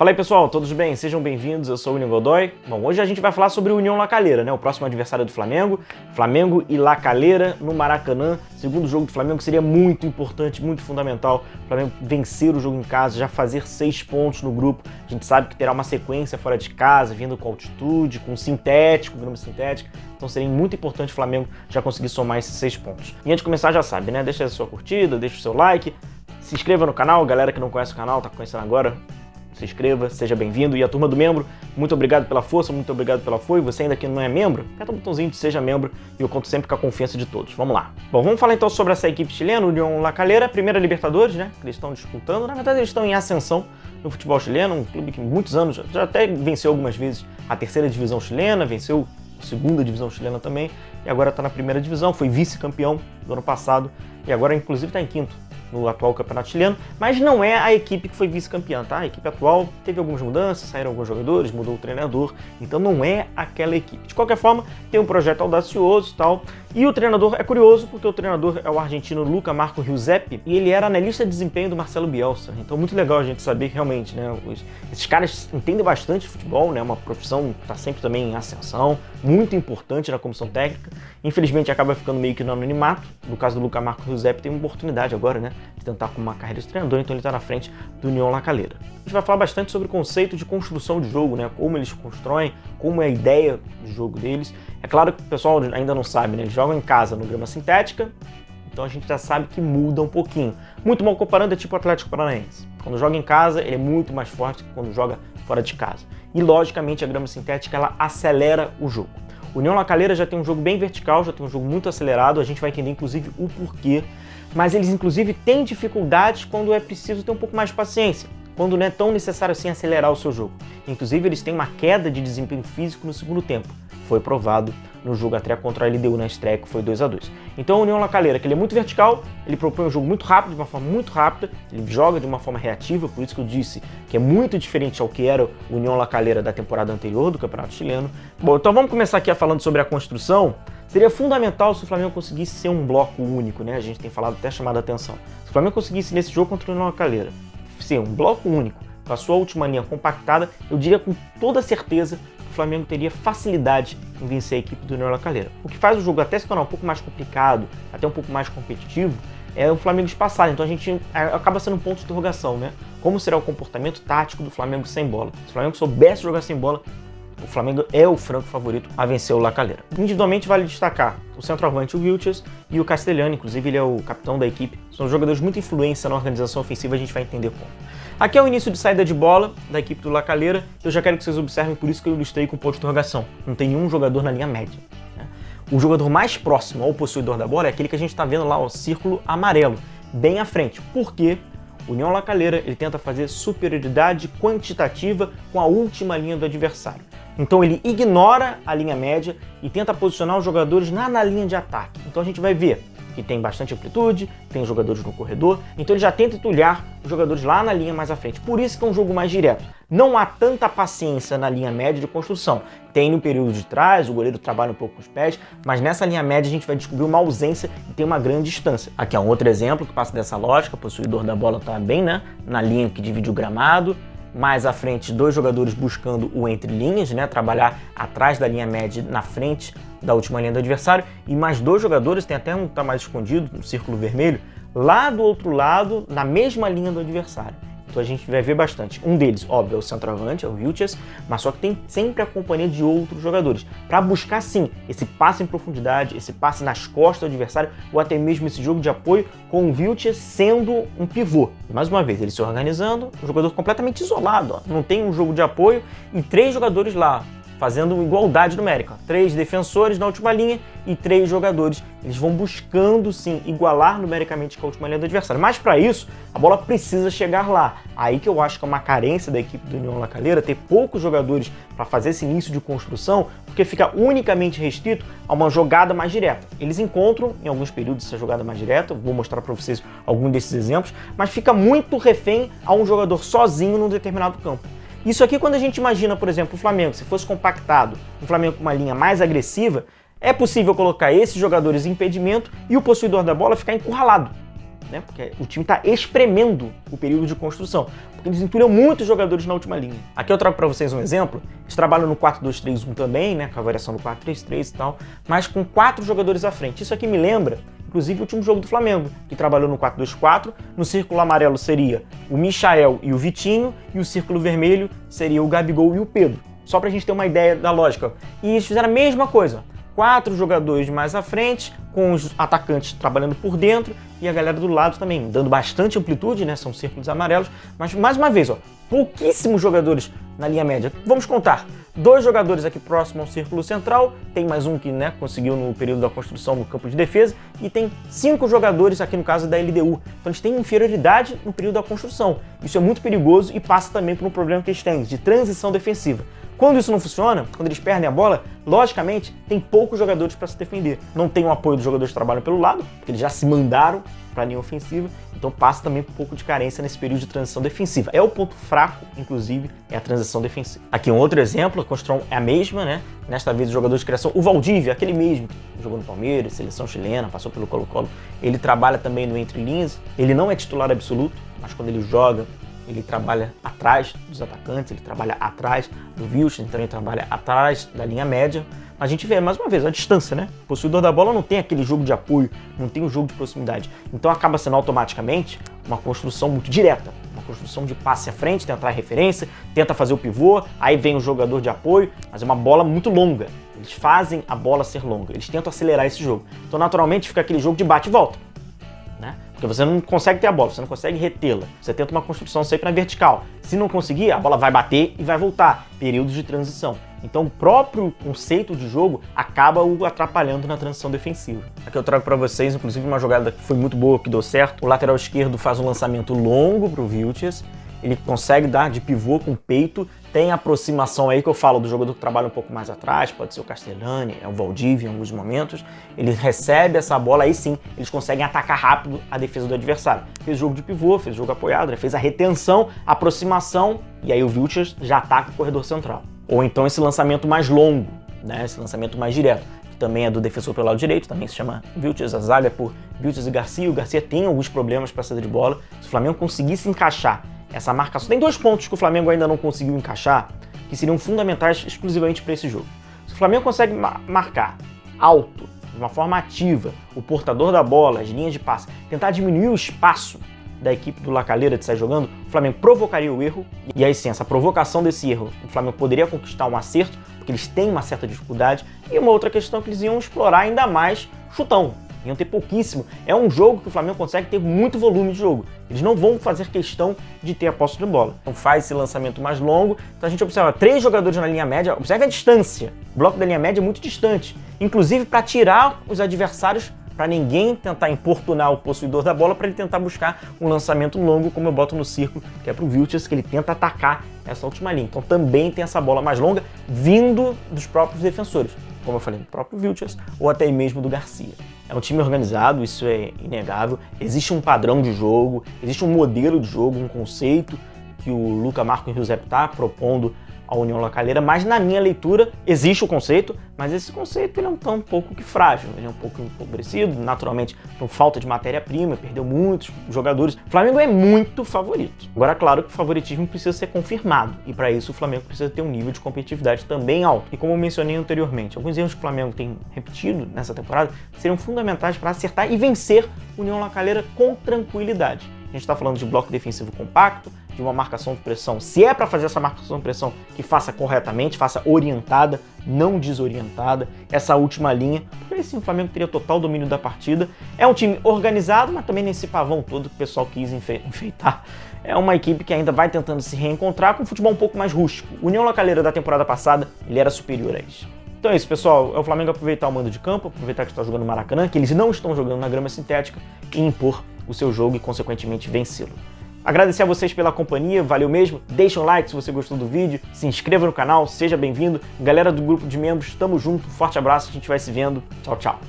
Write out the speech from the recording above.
Fala aí pessoal, todos bem? Sejam bem-vindos, eu sou o William Godoy. Bom, hoje a gente vai falar sobre o União La Calera, né? O próximo adversário do Flamengo. Flamengo e La Calera no Maracanã. Segundo jogo do Flamengo seria muito importante, muito fundamental. O Flamengo vencer o jogo em casa, já fazer 6 pontos no grupo. A gente sabe que terá uma sequência fora de casa, vindo com altitude, com sintético, grama sintética. Então seria muito importante o Flamengo já conseguir somar esses 6 pontos. E antes de começar, já sabe, né? Deixa a sua curtida, deixa o seu like, se inscreva no canal. Galera que não conhece o canal, tá conhecendo agora, se inscreva, seja bem-vindo. E a turma do membro, muito obrigado pela força, muito obrigado pela apoio. Você ainda que não é membro, aperta o botãozinho de seja membro e eu conto sempre com a confiança de todos. Vamos lá. Bom, vamos falar então sobre essa equipe chilena, União La Calera, primeira Libertadores, né? Que eles estão disputando. Na verdade, eles estão em ascensão no futebol chileno, um clube que muitos anos já até venceu algumas vezes a terceira divisão chilena, venceu a segunda divisão chilena também, e agora está na primeira divisão, foi vice-campeão do ano passado, e agora inclusive está em quinto no atual campeonato chileno, mas não é a equipe que foi vice-campeã, tá? A equipe atual teve algumas mudanças, saíram alguns jogadores, mudou o treinador, então não é aquela equipe. De qualquer forma, tem um projeto audacioso e tal, e o treinador é curioso, porque o treinador é o argentino Luca Marco Giuseppe, e ele era analista de desempenho do Marcelo Bielsa, então muito legal a gente saber que realmente, né, esses caras entendem bastante de futebol, né, uma profissão que está sempre também em ascensão, muito importante na comissão técnica, infelizmente acaba ficando meio que no anonimato. No caso do Luca Marco Giuseppe tem uma oportunidade agora, né, de tentar com uma carreira de treinador, então ele está na frente do União La Calera. A gente vai falar bastante sobre o conceito de construção de jogo, né, como eles constroem, como é a ideia de jogo deles. É claro que o pessoal ainda não sabe, né, eles jogam em casa no grama sintética, então a gente já sabe que muda um pouquinho. Muito mal comparando, é tipo o Atlético Paranaense. Quando joga em casa, ele é muito mais forte que quando joga fora de casa. E logicamente a grama sintética ela acelera o jogo. O União La Calera já tem um jogo bem vertical, já tem um jogo muito acelerado, a gente vai entender inclusive o porquê, mas eles inclusive têm dificuldades quando é preciso ter um pouco mais de paciência, quando não é tão necessário assim acelerar o seu jogo. Inclusive eles têm uma queda de desempenho físico no segundo tempo, foi provado no jogo até contra a LDU na estreia, que foi 2-2. Então o União La Calera, que ele é muito vertical, ele propõe um jogo muito rápido, de uma forma muito rápida, ele joga de uma forma reativa, por isso que eu disse que é muito diferente ao que era o União La Calera da temporada anterior do Campeonato Chileno. Bom, então vamos começar aqui falando sobre a construção. Seria fundamental se o Flamengo conseguisse ser um bloco único, né? A gente tem falado até chamado a atenção. Se o Flamengo conseguisse nesse jogo contra o União La Calera ser um bloco único, com a sua última linha compactada, eu diria com toda certeza o Flamengo teria facilidade em vencer a equipe do União La Calera. O que faz o jogo até se tornar um pouco mais complicado, até um pouco mais competitivo, é o Flamengo espaçado. Então a gente acaba sendo um ponto de interrogação, né? Como será o comportamento tático do Flamengo sem bola? Se o Flamengo soubesse jogar sem bola, o Flamengo é o franco favorito a vencer o La Calera. Individualmente vale destacar o centroavante, o Vilches, e o Castellani, inclusive ele é o capitão da equipe. São jogadores de muita influência na organização ofensiva, a gente vai entender como. Aqui é o início de saída de bola da equipe do La Calera. Eu já quero que vocês observem, por isso que eu ilustrei com ponto de interrogação. Não tem nenhum jogador na linha média, né? O jogador mais próximo ao possuidor da bola é aquele que a gente está vendo lá, o círculo amarelo, bem à frente. Por quê? O União La Calera ele tenta fazer superioridade quantitativa com a última linha do adversário. Então ele ignora a linha média e tenta posicionar os jogadores na linha de ataque. Então a gente vai ver que tem bastante amplitude, tem jogadores no corredor, então ele já tenta entulhar os jogadores lá na linha mais à frente. Por isso que é um jogo mais direto. Não há tanta paciência na linha média de construção. Tem no período de trás, o goleiro trabalha um pouco com os pés, mas nessa linha média a gente vai descobrir uma ausência e tem uma grande distância. Aqui é um outro exemplo que passa dessa lógica, o possuidor da bola está bem, né, na linha que divide o gramado. Mais à frente, 2 jogadores buscando o entre linhas, né, trabalhar atrás da linha média, na frente da última linha do adversário, e mais 2 jogadores, tem até um que está mais escondido, no círculo vermelho, lá do outro lado, na mesma linha do adversário. Então a gente vai ver bastante. Um deles, óbvio, é o centroavante, é o Vilches, mas só que tem sempre a companhia de outros jogadores, para buscar sim esse passe em profundidade, esse passe nas costas do adversário, ou até mesmo esse jogo de apoio com o Vilches sendo um pivô. E mais uma vez, ele se organizando, um jogador completamente isolado, ó. Não tem um jogo de apoio e 3 jogadores lá, fazendo igualdade numérica. 3 defensores na última linha e 3 jogadores. Eles vão buscando, sim, igualar numericamente com a última linha do adversário. Mas para isso, a bola precisa chegar lá. Aí que eu acho que é uma carência da equipe do União La Calera ter poucos jogadores para fazer esse início de construção, porque fica unicamente restrito a uma jogada mais direta. Eles encontram, em alguns períodos, essa jogada mais direta, vou mostrar para vocês alguns desses exemplos, mas fica muito refém a um jogador sozinho num determinado campo. Isso aqui, quando a gente imagina, por exemplo, o Flamengo, se fosse compactado, um Flamengo com uma linha mais agressiva, é possível colocar esses jogadores em impedimento e o possuidor da bola ficar encurralado, né? Porque o time está espremendo o período de construção. porque eles entulham muitos jogadores na última linha. Aqui eu trago para vocês um exemplo. Eles trabalham no 4-2-3-1 também, né, com a variação do 4-3-3 e tal, mas com 4 jogadores à frente. Isso aqui me lembra, inclusive, o último jogo do Flamengo, que trabalhou no 4-2-4. No círculo amarelo seria o Michael e o Vitinho, e o círculo vermelho seria o Gabigol e o Pedro. Só pra gente ter uma ideia da lógica. E eles fizeram a mesma coisa. 4 jogadores mais à frente, com os atacantes trabalhando por dentro e a galera do lado também, dando bastante amplitude, né? São círculos amarelos. Mas, mais uma vez, ó, pouquíssimos jogadores na linha média. Vamos contar. 2 jogadores aqui próximo ao círculo central, tem mais um que, né, conseguiu no período da construção no campo de defesa, e tem 5 jogadores aqui no caso da LDU. Então eles têm inferioridade no período da construção. Isso é muito perigoso e passa também por um problema que eles têm, de transição defensiva. Quando isso não funciona, quando eles perdem a bola, logicamente tem poucos jogadores para se defender. Não tem o apoio dos jogadores que trabalham pelo lado, porque eles já se mandaram para a linha ofensiva, então passa também por um pouco de carência nesse período de transição defensiva. É o ponto fraco, inclusive, é a transição defensiva. Aqui um outro exemplo, a construção é a mesma, né? Nesta vez o jogador de criação, o Valdívia, aquele mesmo que jogou no Palmeiras, seleção chilena, passou pelo Colo-Colo, ele trabalha também no entre linhas, ele não é titular absoluto, mas quando ele joga, ele trabalha atrás dos atacantes, ele trabalha atrás do Vilches, então ele trabalha atrás da linha média. A gente vê, mais uma vez, a distância, né? O possuidor da bola não tem aquele jogo de apoio, não tem o jogo de proximidade. Então acaba sendo automaticamente uma construção muito direta, uma construção de passe à frente, tentar a referência, tenta fazer o pivô, aí vem o jogador de apoio, mas é uma bola muito longa. Eles fazem a bola ser longa, eles tentam acelerar esse jogo. Então naturalmente fica aquele jogo de bate e volta, né? Porque você não consegue ter a bola, você não consegue retê-la. Você tenta uma construção sempre na vertical. Se não conseguir, a bola vai bater e vai voltar. Períodos de transição. Então o próprio conceito de jogo acaba o atrapalhando na transição defensiva. Aqui eu trago para vocês, inclusive, uma jogada que foi muito boa, que deu certo. O lateral esquerdo faz um lançamento longo para o Vilches. Ele consegue dar de pivô com o peito. Tem a aproximação aí que eu falo do jogador que trabalha um pouco mais atrás, pode ser o Castellani, é o Valdívia em alguns momentos. Ele recebe essa bola, aí sim, eles conseguem atacar rápido a defesa do adversário. Fez jogo de pivô, fez jogo apoiado, né? Fez a retenção, aproximação, e aí o Vilches já ataca o corredor central. Ou então esse lançamento mais longo, né? Esse lançamento mais direto, que também é do defensor pelo lado direito, também se chama Vilches, a zaga é por Vilches e Garcia. O Garcia tem alguns problemas para saída de bola. Se o Flamengo conseguisse encaixar essa marcação, tem 2 pontos que o Flamengo ainda não conseguiu encaixar, que seriam fundamentais exclusivamente para esse jogo. Se o Flamengo consegue marcar alto, de uma forma ativa, o portador da bola, as linhas de passe, tentar diminuir o espaço da equipe do Lacalheira de sair jogando, o Flamengo provocaria o erro, e aí sim, essa provocação desse erro, o Flamengo poderia conquistar um acerto, porque eles têm uma certa dificuldade, e uma outra questão é que eles iam explorar ainda mais chutão. Iam ter pouquíssimo. É um jogo que o Flamengo consegue ter muito volume de jogo. Eles não vão fazer questão de ter a posse de bola. Então faz esse lançamento mais longo. Então a gente observa 3 jogadores na linha média. Observe a distância. O bloco da linha média é muito distante. Inclusive para tirar os adversários, para ninguém tentar importunar o possuidor da bola, para ele tentar buscar um lançamento longo, como eu boto no círculo, que é para o Vilches, que ele tenta atacar essa última linha. Então também tem essa bola mais longa vindo dos próprios defensores. Como eu falei, do próprio Vilches ou até mesmo do Garcia. É um time organizado, isso é inegável. Existe um padrão de jogo, existe um modelo de jogo, um conceito que o Luca Marco Giuseppe está propondo à União Lacalheira, mas na minha leitura existe o conceito, mas esse conceito ele é um pouco que frágil, ele é um pouco empobrecido, naturalmente por falta de matéria-prima, perdeu muitos jogadores. O Flamengo é muito favorito. Agora, claro que o favoritismo precisa ser confirmado, e para isso o Flamengo precisa ter um nível de competitividade também alto. E como eu mencionei anteriormente, alguns erros que o Flamengo tem repetido nessa temporada seriam fundamentais para acertar e vencer a União Lacalheira com tranquilidade. A gente está falando de bloco defensivo compacto, de uma marcação de pressão. Se é para fazer essa marcação de pressão, que faça corretamente, faça orientada, não desorientada. Essa última linha, porque aí sim o Flamengo teria total domínio da partida. É um time organizado, mas também nesse pavão todo que o pessoal quis enfeitar. É uma equipe que ainda vai tentando se reencontrar com um futebol um pouco mais rústico. O União Lacalheira da temporada passada, ele era superior a isso. Então é isso, pessoal. É o Flamengo aproveitar o mando de campo, aproveitar que está jogando no Maracanã, que eles não estão jogando na grama sintética, e impor o seu jogo e, consequentemente, vencê-lo. Agradecer a vocês pela companhia, valeu mesmo. Deixa um like se você gostou do vídeo, se inscreva no canal, seja bem-vindo. Galera do grupo de membros, tamo junto, forte abraço, a gente vai se vendo. Tchau, tchau.